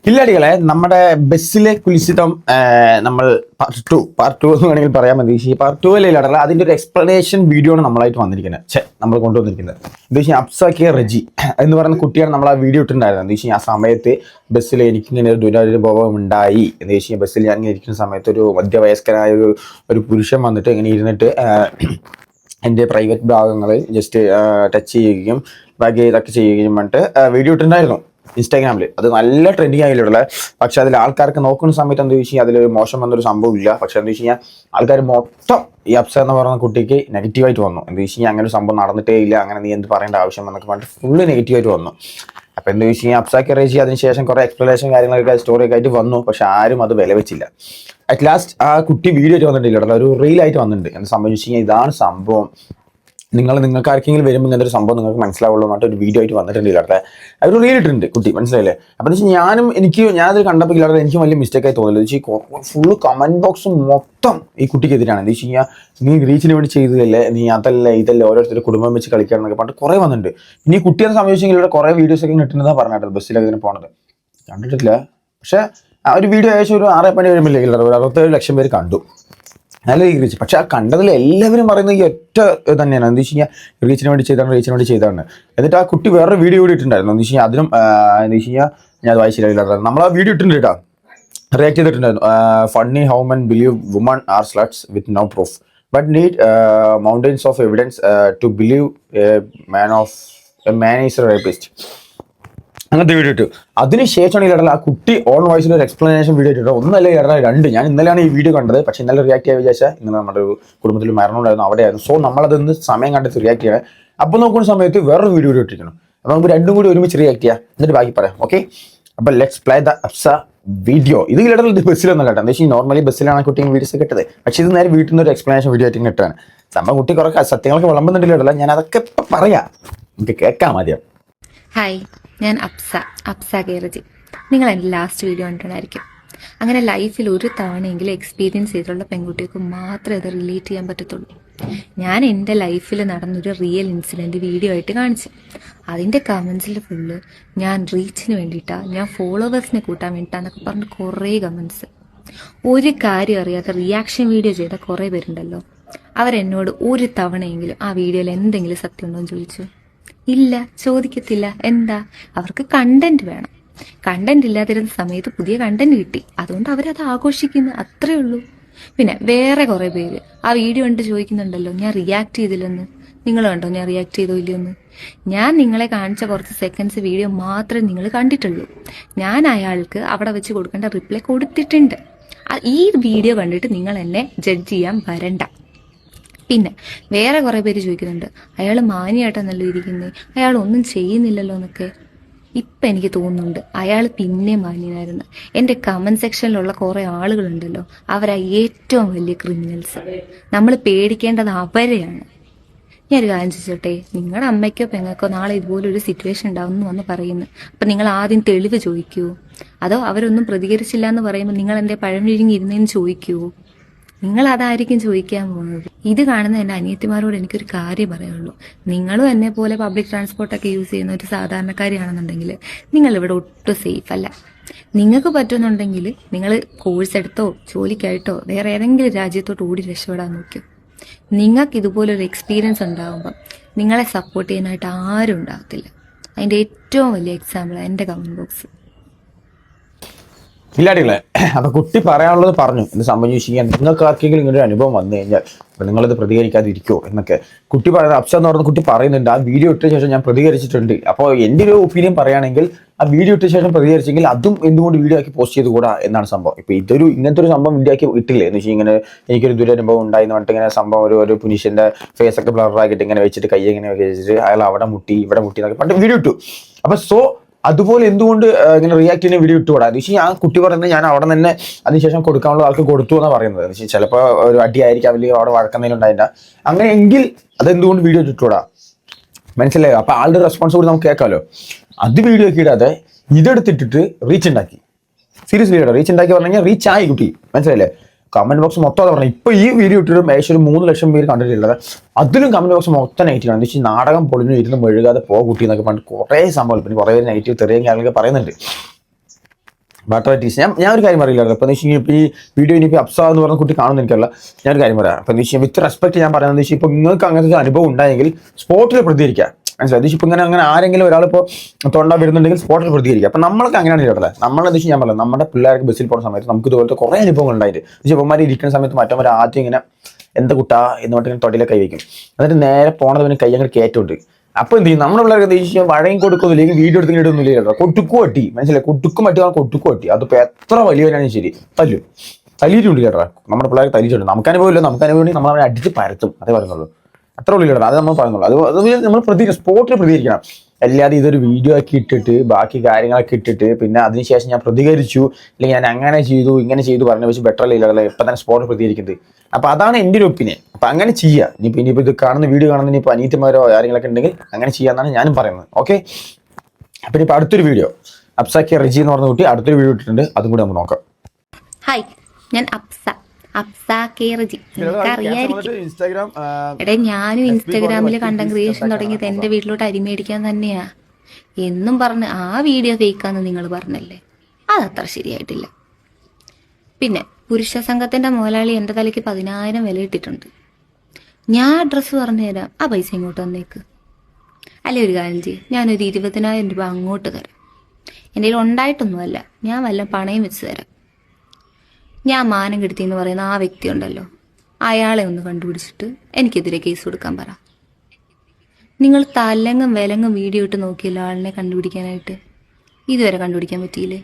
ഇല്ലടികളെ നമ്മുടെ ബസ്സിലെ കുലിശിതം നമ്മൾ പാർട്ട് ടു എന്ന് വേണമെങ്കിൽ പറയാൻ മതി. ഈ പാർട്ട് ടു അല്ലേ ഇടല, അതിന്റെ ഒരു എക്സ്പ്ലനേഷൻ വീഡിയോ ആണ് നമ്മളായിട്ട് വന്നിരിക്കുന്നത്. നമ്മൾ കൊണ്ടുവന്നിരിക്കുന്നത് എന്താ വെച്ചാൽ അപ്സാക്കിയ റെജി എന്ന് പറയുന്ന കുട്ടിയാണ് നമ്മൾ ആ വീഡിയോ ഇട്ടുണ്ടായിരുന്നത്. എന്താ വെച്ചാൽ ആ സമയത്ത് ബസ്സിൽ എനിക്കിങ്ങനെ ഒരു ദുരനുഭവം ഉണ്ടായി. എന്താ വെച്ചാൽ ബസ്സിൽ ഞാൻ ഇങ്ങനെ ഇരിക്കുന്ന സമയത്ത് ഒരു മധ്യവയസ്കനായ ഒരു പുരുഷൻ വന്നിട്ട് ഇങ്ങനെ ഇരുന്നിട്ട് എൻ്റെ പ്രൈവറ്റ് ഭാഗങ്ങൾ ജസ്റ്റ് ടച്ച് ചെയ്യുകയും ബാക്കി ഇതൊക്കെ ചെയ്യുകയും പറഞ്ഞിട്ട് വീഡിയോ ഇട്ടുണ്ടായിരുന്നു ഇൻസ്റ്റാഗ്രാമിൽ. അത് നല്ല ട്രെൻഡിങ് ആയിട്ടുള്ള. പക്ഷെ അതിൽ ആൾക്കാർക്ക് നോക്കുന്ന സമയത്ത് എന്താ വെച്ച് കഴിഞ്ഞാൽ അതിലൊരു മോശം വന്നൊരു സംഭവം ഇല്ല. പക്ഷെ എന്താ വെച്ച് കഴിഞ്ഞാൽ ആൾക്കാർ മൊത്തം ഈ അപ്സ എന്ന് പറയുന്ന കുട്ടിക്ക് നെഗറ്റീവായിട്ട് വന്നു. എന്താ വെച്ച് കഴിഞ്ഞാൽ അങ്ങനെ ഒരു സംഭവം നടന്നിട്ടേ ഇല്ല, അങ്ങനെ നീ എന്ത് പറയേണ്ട ആവശ്യം എന്നൊക്കെ പറഞ്ഞിട്ട് ഫുള്ള് നെഗറ്റീവായിട്ട് വന്നു. അപ്പോൾ എന്താ വെച്ച് കഴിഞ്ഞാൽ അപ്സാക്കി റേജി അതിനുശേഷം കുറേ എക്സ്പ്ലനേഷൻ കാര്യങ്ങളൊക്കെ സ്റ്റോറിയൊക്കെ ആയിട്ട് വന്നു. പക്ഷെ ആരും അത് വില വെച്ചില്ല. അറ്റ് ലാസ്റ്റ് ആ കുട്ടി വീഡിയോ ആയിട്ട് വന്നിട്ടില്ല, ഒരു റീലായിട്ട് വന്നിട്ടുണ്ട്. എന്താ സംഭവിച്ചു കഴിഞ്ഞാൽ ഇതാണ് സംഭവം, നിങ്ങൾക്ക് ആർക്കെങ്കിലും വരുമ്പോൾ ഇങ്ങനത്തെ ഒരു സംഭവം നിങ്ങൾക്ക് മനസ്സിലാവുള്ളൂ എന്നിട്ട് ഒരു വീഡിയോ ആയിട്ട് വന്നിട്ടുണ്ട്. ഇല്ലാതെ ഒരു റീൽ ഇട്ടിട്ടുണ്ട് കുട്ടി, മനസ്സിലായില്ലേ? അപ്പം എന്ന് വെച്ചാൽ ഞാനത് കണ്ടപ്പോൾ ഇല്ലാതെ എനിക്ക് വലിയ മിസ്റ്റേക്കായി തോന്നില്ല. എന്ന് വെച്ചാൽ ഫുള്ള് കമന്റ് ബോക്സ് മൊത്തം ഈ കുട്ടിക്കെതിരാണ്. എന്താ വെച്ച് കഴിഞ്ഞാൽ നീ റീച്ചിന് വേണ്ടി ചെയ്തതല്ലേ, നീ അതല്ല ഇതല്ലേ, ഓരോരുത്തർ കുടുംബം വെച്ച് കളിക്കണം എന്നൊക്കെ പറഞ്ഞിട്ട് കുറേ വന്നിട്ടുണ്ട്. ഇനി കുട്ടിയെ സംബന്ധിച്ചെങ്കിൽ ഇവിടെ കുറേ വീഡിയോസ് ഒക്കെ ഇട്ടുന്നതാണ് പറഞ്ഞിട്ട് ബസ്സിലൊക്കെ ഇതിന് പോണത് കണ്ടിട്ടില്ല. പക്ഷെ ആ ഒരു വീഡിയോ ഏകദേശം ഒരു 6 വരുമ്പോൾ ഒരു 67 ലക്ഷം പേര് കണ്ടു, നല്ല റീച്ച്. പക്ഷെ ആ കണ്ടതിൽ എല്ലാവരും പറയുന്നത് ഈ ഒറ്റ തന്നെയാണ്. എന്താ വെച്ച് കഴിഞ്ഞാൽ റീച്ചിന് വേണ്ടി ചെയ്താണ്. എന്നിട്ട് ആ കുട്ടി വേറൊരു വീഡിയോ കൂടി ഇട്ടുണ്ടായിരുന്നു. എന്താ വെച്ച് കഴിഞ്ഞാൽ അതിനും എന്താ വെച്ച് കഴിഞ്ഞാൽ ഞാൻ അത് വായിച്ചില്ല. നമ്മൾ ആ വീഡിയോ ഇട്ടിട്ടുണ്ട് കേട്ടോ, റിയാക്ട് ചെയ്തിട്ടുണ്ടായിരുന്നു. Funny how men believe women are sluts with no proof but need mountains of evidence to believe man is a rapist. അങ്ങനത്തെ വീഡിയോ ഇട്ടു. അതിനുശേഷമാണ് ഈ ഇടല ആ കുട്ടി ഓൺ വോയിസിൽ ഒരു എക്സ്പ്ലനേഷൻ വീഡിയോ ഇട്ടിട്ട് ഒന്നല്ല ഇടല 2. ഞാൻ ഇന്നലെയാണ് ഈ വീഡിയോ കണ്ടത്. പക്ഷേ ഇന്നലെ റിയാക്ട് ചെയ്യാൻ വിചാരിച്ചാൽ ഇന്നലെ നമ്മുടെ ഒരു കുടുംബത്തിൽ മരണം ഉണ്ടായിരുന്നു, അവിടെയായിരുന്നു. സോ നമ്മളതൊന്ന് സമയം കണ്ടെത്തി റിയാക്ട് ചെയ്യണം. അപ്പോൾ നോക്കുന്ന സമയത്ത് വേറൊരു വീഡിയോ ഇട്ടിരിക്കണം. അപ്പോൾ നമുക്ക് രണ്ടും കൂടി ഒരുമിച്ച് റിയാക്ട് ചെയ്യാം, എന്നിട്ട് ബാക്കി പറയാം. ഓക്കെ, അപ്പോൾ ലെറ്റ്സ് പ്ലേ ദ അപ്സ വീഡിയോ. ഇത് ഇടയിൽ ഇത് ബസ്സിലൊന്നും കേട്ടോ. എന്താ വെച്ചാൽ നോർമലി ബസ്സിലാണ് കുട്ടിയും വീഡിയോസ് കിട്ടത്. പക്ഷേ ഇത് നേരെ വീട്ടിൽ നിന്ന് ഒരു എക്സ്പ്ലനേഷൻ വീഡിയോ ആയിട്ട് ഇട്ടാണ് സംഭവം. കുട്ടി കുറേ സത്യങ്ങളൊക്കെ വിളമ്പുന്നുണ്ടല്ലോ, ഞാൻ അതൊക്കെ പറയാം, നമുക്ക് കേൾക്കാം ആദ്യം. ഹായ്, ഞാൻ അപ്സ കേരജി. നിങ്ങൾ എൻ്റെ ലാസ്റ്റ് വീഡിയോ കണ്ടിട്ടുണ്ടായിരിക്കും. അങ്ങനെ ലൈഫിൽ ഒരു തവണയെങ്കിലും എക്സ്പീരിയൻസ് ചെയ്തിട്ടുള്ള പെൺകുട്ടികൾക്ക് മാത്രമേ അത് റിലേറ്റ് ചെയ്യാൻ പറ്റത്തുള്ളൂ. ഞാൻ എൻ്റെ ലൈഫിൽ നടന്നൊരു റിയൽ ഇൻസിഡൻറ്റ് വീഡിയോ ആയിട്ട് കാണിച്ചു. അതിൻ്റെ കമൻസിൽ ഫുള്ള് ഞാൻ റീച്ചിന് വേണ്ടിയിട്ടാണ്, ഞാൻ ഫോളോവേഴ്സിനെ കൂട്ടാൻ വേണ്ടിയിട്ടാന്നൊക്കെ പറഞ്ഞ് കുറേ കമൻസ്. ഒരു കാര്യം അറിയാത്ത റിയാക്ഷൻ വീഡിയോ ചെയ്ത കുറേ പേരുണ്ടല്ലോ, അവരെന്നോട് ഒരു തവണയെങ്കിലും ആ വീഡിയോയിൽ എന്തെങ്കിലും സത്യം ഉണ്ടോ എന്ന് ചോദിച്ചു. ഇല്ല, ചോദിക്കത്തില്ല. എന്താ? അവർക്ക് കണ്ടന്റ് വേണം. കണ്ടന്റ് ഇല്ലാതിരുന്ന സമയത്ത് പുതിയ കണ്ടന്റ് കിട്ടി, അതുകൊണ്ട് അവരത് ആഘോഷിക്കുന്നു, അത്രേ ഉള്ളൂ. പിന്നെ വേറെ കുറെ പേര് ആ വീഡിയോ കണ്ട് ചോദിക്കുന്നുണ്ടല്ലോ ഞാൻ റിയാക്ട് ചെയ്തില്ലെന്ന്. നിങ്ങൾ കണ്ടോ ഞാൻ റിയാക്ട് ചെയ്തോ ഇല്ലയോന്ന്? ഞാൻ നിങ്ങളെ കാണിച്ച കുറച്ച് സെക്കൻഡ്സ് വീഡിയോ മാത്രമേ നിങ്ങൾ കണ്ടിട്ടുള്ളൂ. ഞാൻ അയാൾക്ക് അവിടെ വെച്ച് കൊടുക്കേണ്ട റിപ്ലൈ കൊടുത്തിട്ടുണ്ട്. ഈ വീഡിയോ കണ്ടിട്ട് നിങ്ങൾ എന്നെ ജഡ്ജ് ചെയ്യാൻ വരണ്ട. പിന്നെ വേറെ കുറേ പേര് ചോദിക്കുന്നുണ്ട് അയാൾ മാന്യമായിട്ടാണല്ലോ ഇരിക്കുന്നത്, അയാൾ ഒന്നും ചെയ്യുന്നില്ലല്ലോ എന്നൊക്കെ. ഇപ്പം എനിക്ക് തോന്നുന്നുണ്ട് അയാൾ പിന്നെ മാന്യനായിരുന്നു. എൻ്റെ കമൻറ്റ് സെക്ഷനിലുള്ള കുറേ ആളുകളുണ്ടല്ലോ, അവരാ ഏറ്റവും വലിയ ക്രിമിനൽസ്. നമ്മൾ പേടിക്കേണ്ടത് അവരെയാണ്. ഞാനൊരു കാര്യം ചോദിച്ചോട്ടെ, നിങ്ങളുടെ അമ്മയ്ക്കോ പെങ്ങൾക്കോ നാളെ ഇതുപോലൊരു സിറ്റുവേഷൻ ഉണ്ടാവുമെന്ന് വന്ന് പറയുന്നു, അപ്പം നിങ്ങൾ ആദ്യം തെളിവ് ചോദിക്കുമോ? അതോ അവരൊന്നും പ്രതികരിച്ചില്ല എന്ന് പറയുമ്പോൾ നിങ്ങൾ എൻ്റെ പഴമിഴിഞ്ഞിരുന്നേന്ന് ചോദിക്കുമോ? നിങ്ങൾ അതായിരിക്കും ചോദിക്കാൻ പോകുന്നത്. ഇത് കാണുന്ന എൻ്റെ അനിയത്തിമാരോട് എനിക്കൊരു കാര്യം പറയുള്ളൂ, നിങ്ങളും എന്നെ പോലെ പബ്ലിക് ട്രാൻസ്പോർട്ടൊക്കെ യൂസ് ചെയ്യുന്ന ഒരു സാധാരണക്കാരിയാണെന്നുണ്ടെങ്കിൽ നിങ്ങളിവിടെ ഒട്ടും സേഫ് അല്ല. നിങ്ങൾക്ക് പറ്റുന്നുണ്ടെങ്കിൽ നിങ്ങൾ കോഴ്സ് എടുത്തോ ജോലിക്കായിട്ടോ വേറെ ഏതെങ്കിലും രാജ്യത്തോട്ട് ഓടി രക്ഷപ്പെടാൻ നോക്കും. നിങ്ങൾക്ക് ഇതുപോലൊരു എക്സ്പീരിയൻസ് ഉണ്ടാകുമ്പം നിങ്ങളെ സപ്പോർട്ട് ചെയ്യാനായിട്ട് ആരും ഉണ്ടാകത്തില്ല. അതിൻ്റെ ഏറ്റവും വലിയ എക്സാമ്പിളാണ് എൻ്റെ കമൻറ്റ് ബോക്സ്. ഇല്ലാടികളെ, അപ്പൊ കുട്ടി പറയാനുള്ളത് പറഞ്ഞു. എന്ത് സംബന്ധിച്ച് കഴിഞ്ഞാൽ നിങ്ങൾക്ക് ആർക്കെങ്കിലും ഇങ്ങനെ ഒരു അനുഭവം വന്നു കഴിഞ്ഞാൽ അപ്പൊ നിങ്ങളിത് പ്രതികരിക്കാതിരിക്കുമോ എന്നൊക്കെ കുട്ടി പറയുന്നത്. അപ്സ എന്ന് പറഞ്ഞ കുട്ടി പറയുന്നുണ്ട് ആ വീഡിയോ ഇട്ട ശേഷം ഞാൻ പ്രതികരിച്ചിട്ടുണ്ട്. അപ്പോൾ എൻ്റെ ഒരു ഒപ്പീനിയൻ പറയുകയാണെങ്കിൽ ആ വീഡിയോ ഇട്ട ശേഷം പ്രതികരിച്ചെങ്കിൽ അതും എന്തുകൊണ്ട് വീഡിയോ ആക്കി പോസ്റ്റ് ചെയ്ത് കൂടാ എന്നാണ് സംഭവം. ഇപ്പൊ ഇങ്ങനത്തെ ഒരു സംഭവം വീഡിയോ ആക്കി ഇട്ടില്ലേ എന്ന് വെച്ചാൽ ഇങ്ങനെ എനിക്കൊരു ദുരനുഭവം ഉണ്ടായി എന്ന് പറഞ്ഞിട്ട് ഇങ്ങനെ സംഭവം ഒരു പുരുഷന്റെ ഫേസ് ഒക്കെ ബ്ലറാക്കിയിട്ട് ഇങ്ങനെ വെച്ചിട്ട് കൈ ഇങ്ങനെ വെച്ചിട്ട് അയാൾ അവിടെ മുട്ടി ഇവിടെ മുട്ടി എന്നൊക്കെ പറഞ്ഞിട്ട് വീഡിയോ ഇട്ടു. അപ്പൊ അതുപോലെ എന്തുകൊണ്ട് ഇങ്ങനെ റിയാക്ട് ചെയ്യുന്ന വീഡിയോ ഇട്ടുകൂടാ? എന്ന് വെച്ചാൽ ആ കുട്ടി പറയുന്നത് ഞാൻ അവിടെ തന്നെ അതിനുശേഷം കൊടുക്കാനുള്ള ആൾക്ക് കൊടുത്തു എന്നാണ് പറയുന്നത്. എന്ന് വെച്ചാൽ ചിലപ്പോൾ ഒരു അടിയായിരിക്കും, അല്ലെങ്കിൽ അവിടെ വഴക്കുന്നതിലും ഉണ്ടായില്ല. അങ്ങനെയെങ്കിൽ അതെന്തുകൊണ്ട് വീഡിയോ ഇട്ടുകൂടാ? മനസ്സിലായോ? അപ്പൊ ആളുടെ റെസ്പോൺസിബിലിറ്റി നമുക്ക് കേൾക്കാമല്ലോ. അത് വീഡിയോ ഒക്കെ ഇടാതെ ഇതെടുത്തിട്ടിട്ട് റീച്ച് ഉണ്ടാക്കി. സീരിയസ്ലി കേട്ടോ, റീച്ച് ഉണ്ടാക്കി പറഞ്ഞു കഴിഞ്ഞാൽ റീച്ച് ആയി കുട്ടി, മനസ്സിലായില്ലേ? കമന്റ് ബോക്സ് മൊത്തം അത് പറഞ്ഞു. ഇപ്പൊ ഈ വീഡിയോ ഇട്ടിട്ട് ഏകദേശം ഒരു 3 ലക്ഷം പേര് കണ്ടിട്ടുള്ളത്. അതിലും കമന്റ് ബോക്സ് മൊത്തം നെഗറ്റീവ് ആണ്. എന്ന് വെച്ചാൽ നാടകം പൊളിഞ്ഞു ഇരുന്ന് മെഴുകാതെ കുട്ടി എന്നൊക്കെ പറഞ്ഞിട്ട് കുറേ സംഭവം. പിന്നെ കുറേ നെഗറ്റീവ് തെറിയും കാര്യങ്ങളൊക്കെ പറയുന്നുണ്ട്. ബട്ടർ ടീച്ചർ ഞാൻ ഒരു കാര്യം അറിയില്ല. അപ്പോൾ എന്ന് വെച്ചാൽ ഈ വീഡിയോ ഇനിയിപ്പോൾ അപ്സ എന്ന് പറഞ്ഞ കുട്ടി കാണുമെന്ന് എനിക്കല്ല. ഞാനൊരു കാര്യം പറയാം. അപ്പോൾ എന്ന് വെച്ചാൽ വിത്ത് റെസ്പെക്ട് ഞാൻ പറയുന്നത് വെച്ചാൽ ഇപ്പോൾ നിങ്ങൾക്ക് അങ്ങനത്തെ ഒരു അനുഭവം ഉണ്ടായെങ്കിൽ സ്പോട്ടിൽ പ്രതികരിക്കുക. മനസ്സിലായി? ഇപ്പോൾ അങ്ങനെ ആരെങ്കിലും ഒരാളിപ്പോൾ തൊണ്ട വരുന്നുണ്ടെങ്കിൽ സ്പോട്ടിൽ പ്രതികരിക്കുക. അപ്പോൾ നമ്മളൊക്കെ അങ്ങനെയാണ് കേട്ടത്. നമ്മളെന്ന് വെച്ചാൽ ഞാൻ പറയാം, നമ്മുടെ പിള്ളേർക്ക് ബസ്സിൽ പോകുന്ന സമയത്ത് നമുക്ക് ഇതുപോലത്തെ കുറേ അനുഭവങ്ങൾ ഉണ്ടായിട്ട് ഇവന്മാർ ഇരിക്കുന്ന സമയത്ത് മറ്റവന്മാർ ആദ്യം ഇങ്ങനെ എന്താ കുട്ടാ എന്ന് പറഞ്ഞിട്ട് തൊടിയിലെ കൈ വയ്ക്കും. എന്നിട്ട് നേരെ പോണതിന് കൈ അങ്ങനെ കയറ്റുണ്ട്. അപ്പോൾ എന്ത് ചെയ്യും, നമ്മുടെ പിള്ളേർക്ക് എന്താ വെച്ചാൽ വഴയും കൊടുക്കുന്നില്ലെങ്കിൽ വീഡിയോ എടുത്ത് ഇടുന്നില്ല കേട്ടോ. കൊട്ടുക്കും പറ്റി, മനസ്സിലായി? കൊട്ടുക്കും പറ്റുക കൊട്ടുക്കും പറ്റി. അതിപ്പോൾ എത്ര വലിയവനാണ് ശരി തല്ലിയിട്ടുണ്ട് കേട്ടോ. നമ്മുടെ പിള്ളേർക്ക് തല്ലിയിട്ടുണ്ട്. നമുക്ക് അനുഭവമില്ല, നമുക്ക് അനുഭവം നമ്മൾ അവരെ അടിച്ച് പരത്തും. അതേ പറയുന്നുള്ളൂ. അത്ര ഉള്ളു കേട്ടോ. അത് നമ്മൾ പറയുന്നുള്ളൂ. അത് നമ്മൾ സ്പോട്ടിൽ പ്രതികരിക്കണം. അല്ലാതെ ഇതൊരു വീഡിയോ ആക്കി ഇട്ടിട്ട് ബാക്കി കാര്യങ്ങളൊക്കെ ഇട്ടിട്ട് പിന്നെ അതിനുശേഷം ഞാൻ പ്രതികരിച്ചു അല്ലെങ്കിൽ ഞാൻ അങ്ങനെ ചെയ്തു ഇങ്ങനെ ചെയ്തു പറഞ്ഞ വെച്ച് ബെറ്റർ അല്ലേ ഇപ്പം തന്നെ സ്പോട്ടിൽ പ്രതികരിക്കുന്നത്. അപ്പോൾ അതാണ് എൻ്റെ ഒരു ഒപ്പീനിയൻ. അപ്പോൾ അങ്ങനെ ചെയ്യുക. ഇനിയിപ്പോൾ ഇത് കാണുന്ന വീഡിയോ കാണുന്ന ഇനിയിപ്പോൾ അനിയത്തിമാരോ കാര്യങ്ങളൊക്കെ ഉണ്ടെങ്കിൽ അങ്ങനെ ചെയ്യാമെന്നാണ് ഞാനും പറയുന്നത്. ഓക്കെ, അപ്പം ഇപ്പോൾ അടുത്തൊരു വീഡിയോ അപ്സ റിജി എന്ന് പറഞ്ഞ കുട്ടി അടുത്തൊരു വീഡിയോ ഇട്ടിട്ടുണ്ട്. അതും കൂടി നമുക്ക് നോക്കാം. ഹായ്, ഞാൻ അപ്സ റിജി. ഇൻസ്റ്റാഗ്രാം എടേ, ഞാനും ഇൻസ്റ്റാഗ്രാമിൽ കണ്ടന്റ് ക്രിയേഷൻ തുടങ്ങിയത് എൻ്റെ വീട്ടിലോട്ട് അരിമേടിക്കാൻ തന്നെയാ എന്നും പറഞ്ഞ് ആ വീഡിയോ ഫേക്കാന്ന് നിങ്ങൾ പറഞ്ഞല്ലേ. അതത്ര ശരിയായിട്ടില്ല. പിന്നെ പുരുഷ സംഘത്തിന്റെ മുതലാളി എൻ്റെ തലയ്ക്ക് 10,000 വില ഇട്ടിട്ടുണ്ട്. ഞാൻ അഡ്രസ്സ് പറഞ്ഞുതരാം, ആ പൈസ ഇങ്ങോട്ട് വന്നേക്ക്. അല്ലെ ഒരു കാര്യം ചെയ്യും, ഞാനൊരു 20,000 രൂപ അങ്ങോട്ട് തരാം. എൻ്റെ കയ്യിൽ ഉണ്ടായിട്ടൊന്നുമല്ല, ഞാൻ വല്ല പണയം വെച്ച് തരാം. ഞാൻ മാനം കെടുത്തി എന്ന് പറയുന്ന ആ വ്യക്തി ഉണ്ടല്ലോ, അയാളെ ഒന്ന് കണ്ടുപിടിച്ചിട്ട് എനിക്കെതിരെ കേസ് കൊടുക്കാൻ പറ. നിങ്ങൾ തലങ്ങും വിലങ്ങും വീഡിയോ ഇട്ട് നോക്കിയല്ലോ ആളിനെ കണ്ടുപിടിക്കാനായിട്ട്. ഇതുവരെ കണ്ടുപിടിക്കാൻ പറ്റിയില്ലേ?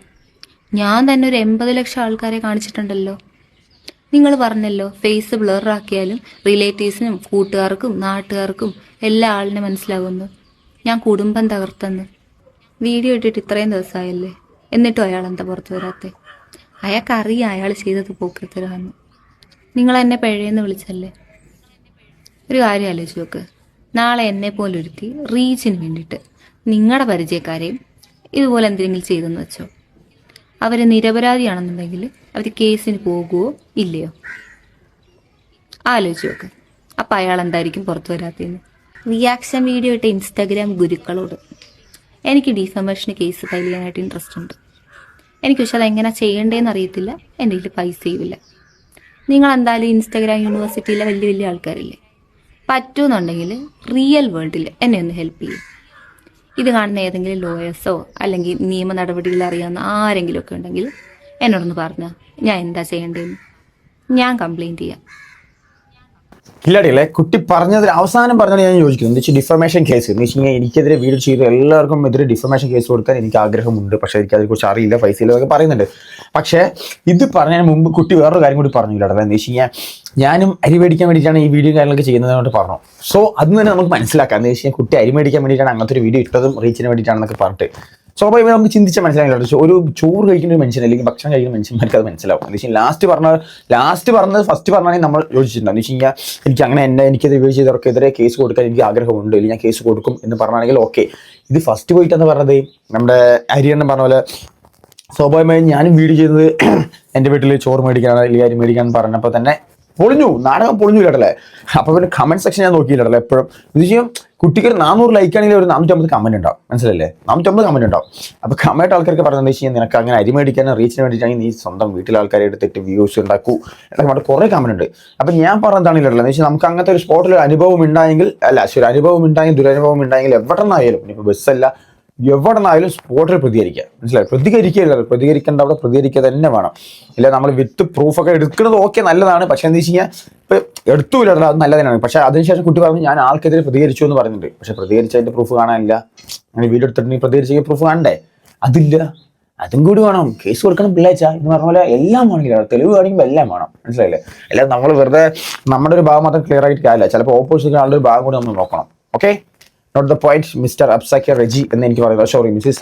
ഞാൻ തന്നെ ഒരു 80 ലക്ഷം ആൾക്കാരെ കാണിച്ചിട്ടുണ്ടല്ലോ. നിങ്ങൾ പറഞ്ഞല്ലോ ഫേസ് ബ്ലറാക്കിയാലും റിലേറ്റീവ്സിനും കൂട്ടുകാർക്കും നാട്ടുകാർക്കും എല്ലാ ആളിനെ മനസ്സിലാകുന്നു. ഞാൻ കുടുംബം തകർത്തെന്ന് വീഡിയോ ഇട്ടിട്ട് ഇത്രയും ദിവസമായല്ലേ, എന്നിട്ടും അയാൾ എന്താ പുറത്തു വരാത്തെ? അയാൾക്കറിയാം അയാൾ ചെയ്തത് പോക്കത്തരാന്ന്. നിങ്ങൾ എന്നെ പിഴയെന്ന് വിളിച്ചല്ലേ. ഒരു കാര്യം ആലോചിച്ച് നോക്ക്, നാളെ എന്നെ പോലെ ഒരുത്തി റീച്ചിന് വേണ്ടിയിട്ട് നിങ്ങളുടെ പരിചയക്കാരെയും ഇതുപോലെ എന്തെങ്കിലും ചെയ്തെന്ന് വെച്ചോ, അവർ നിരപരാധിയാണെന്നുണ്ടെങ്കിൽ അവർ കേസിന് പോകുമോ ഇല്ലയോ? ആലോചിച്ച് നോക്ക്. അപ്പം അയാൾ എന്തായിരിക്കും പുറത്തു വരാത്തതെന്ന്. റിയാക്ഷൻ വീഡിയോ ഇട്ട ഇൻസ്റ്റാഗ്രാം ഗുരുക്കളോട് എനിക്ക് ഡിഫമേഷന് കേസ് ഫയൽ ചെയ്യാനായിട്ട് ഇൻട്രസ്റ്റ് ഉണ്ട്. എനിക്ക് പക്ഷെ അതെങ്ങനെ ചെയ്യേണ്ടതെന്ന് അറിയത്തില്ല, എൻ്റെ കയ്യിൽ പൈസയുമില്ല. നിങ്ങൾ എന്തായാലും ഇൻസ്റ്റാഗ്രാം യൂണിവേഴ്സിറ്റിയിലെ വലിയ വലിയ ആൾക്കാരില്ലേ, പറ്റുമെന്നുണ്ടെങ്കിൽ റിയൽ വേൾഡിൽ എന്നെ ഒന്ന് ഹെൽപ്പ് ചെയ്യും. ഇത് കാണുന്ന ഏതെങ്കിലും ലോയേഴ്സോ അല്ലെങ്കിൽ നിയമ നടപടികൾ അറിയാവുന്ന ആരെങ്കിലും ഒക്കെ ഉണ്ടെങ്കിൽ എന്നോടൊന്ന് പറഞ്ഞാൽ ഞാൻ എന്താ ചെയ്യേണ്ടതെന്ന് ഞാൻ കംപ്ലൈൻറ്റ് ചെയ്യാം. ഇല്ലാടിയല്ലേ കുട്ടി പറഞ്ഞതിൽ അവസാനം പറഞ്ഞത് ഞാൻ യോജിക്കുന്നു. എന്ന് വെച്ചാൽ ഡിഫമേഷൻ കേസ് എന്ന് വെച്ച് കഴിഞ്ഞാൽ എനിക്കെതിരെ വീഡിയോ ചെയ്ത് എല്ലാവർക്കും എതിരെ ഡിഫമേഷൻ കേസ് കൊടുക്കാൻ എനിക്ക് ആഗ്രഹമുണ്ട്. പക്ഷേ എനിക്ക് അതിനെക്കുറിച്ച് അറിയില്ല, പൈസ ഇല്ല എന്നൊക്കെ പറയുന്നുണ്ട്. പക്ഷേ ഇത് പറഞ്ഞതിന് മുമ്പ് കുട്ടി വേറൊരു കാര്യം കൂടി പറഞ്ഞില്ല. എന്ന് വെച്ച് കഴിഞ്ഞാൽ ഞാനും അരി മേടിക്കാൻ വേണ്ടിയിട്ടാണ് ഈ വീഡിയോ കാര്യങ്ങളൊക്കെ ചെയ്യുന്നതുകൊണ്ട് പറഞ്ഞു. സോ അതിന് തന്നെ നമുക്ക് മനസ്സിലാക്കാം. എന്ന് വെച്ച് കഴിഞ്ഞാൽ കുട്ടി അരി മേടിക്കാൻ വേണ്ടിയിട്ടാണ് അങ്ങനത്തെ ഒരു വീഡിയോ ഇട്ടതും റീച്ചിന് വേണ്ടിയിട്ടാണെന്നൊക്കെ പറഞ്ഞിട്ട് സ്വാഭാവികമായി നമുക്ക് ചിന്തിച്ചാൽ മനസ്സിലാകില്ല. ഒരു ചോറ് കഴിക്കുന്ന ഒരു മനുഷ്യൻ അല്ലെങ്കിൽ ഭക്ഷണം കഴിക്കുന്ന മനുഷ്യന്മാർക്ക് അത് മനസ്സിലാവും. എന്ന് വെച്ചാൽ ലാസ്റ്റ് പറഞ്ഞത് ഫസ്റ്റ് പറഞ്ഞാണെങ്കിൽ നമ്മൾ യോജിച്ചിട്ടുണ്ട്. എന്ന് വെച്ച് കഴിഞ്ഞാൽ എനിക്ക് അങ്ങനെ എനിക്കത് വീഡിയോ ചെയ്തവർക്കെതിരെ കേസ് കൊടുക്കാൻ എനിക്ക് ആഗ്രഹമുണ്ട്, അല്ലെങ്കിൽ ഞാൻ കേസ് കൊടുക്കും എന്ന് പറഞ്ഞാണെങ്കിൽ ഓക്കെ. ഇത് ഫസ്റ്റ് പോയിട്ടെന്ന് പറഞ്ഞത് നമ്മുടെ അരിയണ്ണം പറഞ്ഞ പോലെ സ്വാഭാവികമായും ഞാനും വീഡിയോ ചെയ്തത് എൻ്റെ വീട്ടിൽ ചോറ് മേടിക്കാനാണ് അല്ലെങ്കിൽ അരി മേടിക്കാന്ന് പറഞ്ഞപ്പോൾ തന്നെ പൊളിഞ്ഞു, നാടകം പൊളിഞ്ഞു കേട്ടല്ലേ. അപ്പോൾ പിന്നെ കമന്റ് സെക്ഷൻ ഞാൻ നോക്കിയില്ലല്ലേ എപ്പോഴും. ഇത് ചെയ്യും കുട്ടിക്ക് ഒരു 400 ലൈക്ക് ആണെങ്കിൽ ഒരു 450 കമന്റ് ഉണ്ടാവും, മനസ്സിലല്ലേ? 450 കമന്റ് ഉണ്ടാവും. അപ്പോൾ കമന്റ് ആൾക്കാർക്ക് പറഞ്ഞത് വെച്ച് കഴിഞ്ഞാൽ നിനക്ക് അങ്ങനെ അരി മേടിക്കാനും റീച്ചിന് വേണ്ടിയിട്ടാണെങ്കിൽ നീ സ്വന്തം വീട്ടിലെ ആൾക്കാരെ എടുത്തിട്ട് വ്യൂസ് ഉണ്ടാക്കൂ എന്നൊക്കെ പറഞ്ഞിട്ട് കുറേ കമന്റ് ഉണ്ട്. അപ്പം ഞാൻ പറഞ്ഞതാണില്ലല്ലോ എന്ന് വെച്ചാൽ നമുക്ക് അങ്ങനത്തെ ഒരു സ്പോട്ടിൽ അനുഭവം ഉണ്ടായെങ്കിൽ ഒരു അനുഭവം ഉണ്ടായെങ്കിൽ ദുരനുഭവം ഉണ്ടായെങ്കിൽ എവിടെ നിന്നായാലും ഇനിയിപ്പോൾ ബസ്സല്ല എവിടെ നിന്നായാലും സ്പോട്ടിൽ പ്രതികരിക്കുക, മനസ്സിലായി? പ്രതികരിക്കേണ്ട അവിടെ പ്രതികരിക്കുക തന്നെ വേണം. ഇല്ല നമ്മൾ വിത്ത് പ്രൂഫൊക്കെ എടുക്കുന്നത് ഓക്കെ നല്ലതാണ്. പക്ഷെ എന്താ വെച്ച് കഴിഞ്ഞാൽ ഇപ്പം എടുത്തൂല്ല, അത് നല്ലതിനാണ്. പക്ഷെ അതിനുശേഷം കുട്ടി പറഞ്ഞു ഞാൻ ആൾക്കെതിരെ പ്രതികരിച്ചു എന്ന് പറഞ്ഞിട്ടുണ്ട്. പക്ഷെ പ്രതികരിച്ചതിൻ്റെ പ്രൂഫ് കാണാനില്ല. അങ്ങനെ വീഡിയോ എടുത്തിട്ട് പ്രതികരിച്ച പ്രൂഫ് കാണണ്ടേ? അതില്ല, അതും കൂടി വേണം. കേസ് കൊടുക്കണം പിള്ളേച്ച എന്ന് പറഞ്ഞ പോലെ എല്ലാം വേണമെങ്കിൽ തെളിവ് കാണിക്കുമ്പോൾ എല്ലാം വേണം, മനസ്സിലായില്ലേ? അല്ലാതെ നമ്മൾ വെറുതെ നമ്മുടെ ഒരു ഭാഗം മാത്രം ക്ലിയർ ആയിട്ട് കാര്യമില്ല. ചിലപ്പോൾ ഓപ്പോസിറ്റ് ആളുടെ ഒരു ഭാഗം കൂടി നമ്മൾ നോക്കണം. Okay, note the point mister Apsa Reji എന്ന് എനിക്ക് പറയുന്നത്. സോറി മിസ്സിസ്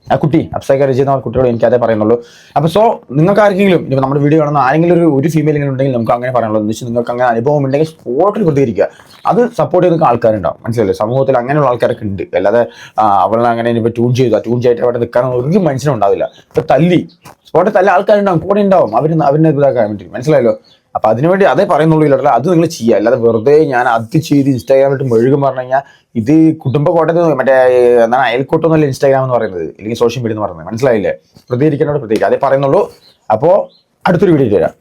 ആ കുട്ടി അപ്സ റെജി എന്ന കുട്ടിയോട് എനിക്ക് അതേ പറയുന്നുള്ളൂ. അപ്പോൾ സോ നിങ്ങൾക്ക് ആർക്കെങ്കിലും ഇപ്പോൾ നമ്മുടെ വീഡിയോ കാണുന്ന ആരെങ്കിലും ഒരു ഫീമെയിൽ ഇങ്ങനെ ഉണ്ടെങ്കിൽ നമുക്ക് അങ്ങനെ പറയാനുള്ളത് എന്ന് വെച്ചാൽ നിങ്ങൾക്ക് അങ്ങനെ അനുഭവം ഉണ്ടെങ്കിൽ സ്പോട്ടിൽ പ്രതികരിക്കുക. അത് സപ്പോർട്ട് ചെയ്യുന്ന ആൾക്കാരുണ്ടാവും, മനസ്സിലല്ലേ? സമൂഹത്തിൽ അങ്ങനെയുള്ള ആൾക്കാരൊക്കെ ഉണ്ട്. അല്ലാതെ അവളെ അങ്ങനെ ഇപ്പോൾ ട്യൂൺ ചെയ്തിട്ട് അവിടെ നിൽക്കാനോ ഒരു മനുഷ്യനും ഉണ്ടാവില്ല. ഇപ്പോൾ സ്പോട്ടിൽ തല്ല ആൾക്കാരുണ്ടാവും, കൂടെ ഉണ്ടാവും, അവരിനെ ഇതാക്കാൻ വേണ്ടി, മനസ്സിലായല്ലോ? അപ്പൊ അതിനുവേണ്ടി അതേ പറയുന്നുള്ളൂ ഇല്ലാട്ടല്ല, അത് നിങ്ങൾ ചെയ്യുക. അല്ലാതെ വെറുതെ ഞാൻ അത് ചെയ്ത് ഇൻസ്റ്റാഗ്രാമിട്ട് മെഴുകും പറഞ്ഞു കഴിഞ്ഞാൽ ഇത് കുടുംബ കോട്ടത്തിൽ മറ്റേ എന്താണ് അയൽക്കൂട്ടമൊന്നുമല്ല ഇൻസ്റ്റാഗ്രാം എന്ന് പറയുന്നത്, അല്ലെങ്കിൽ സോഷ്യൽ മീഡിയ എന്ന് പറയുന്നത്. മനസ്സിലായില്ലേ? പ്രതികരിക്കേണ്ടത് പ്രതികരിക്കുക, അതേ പറയുന്നുള്ളൂ. അപ്പോൾ അടുത്തൊരു വീഡിയോ തരാം.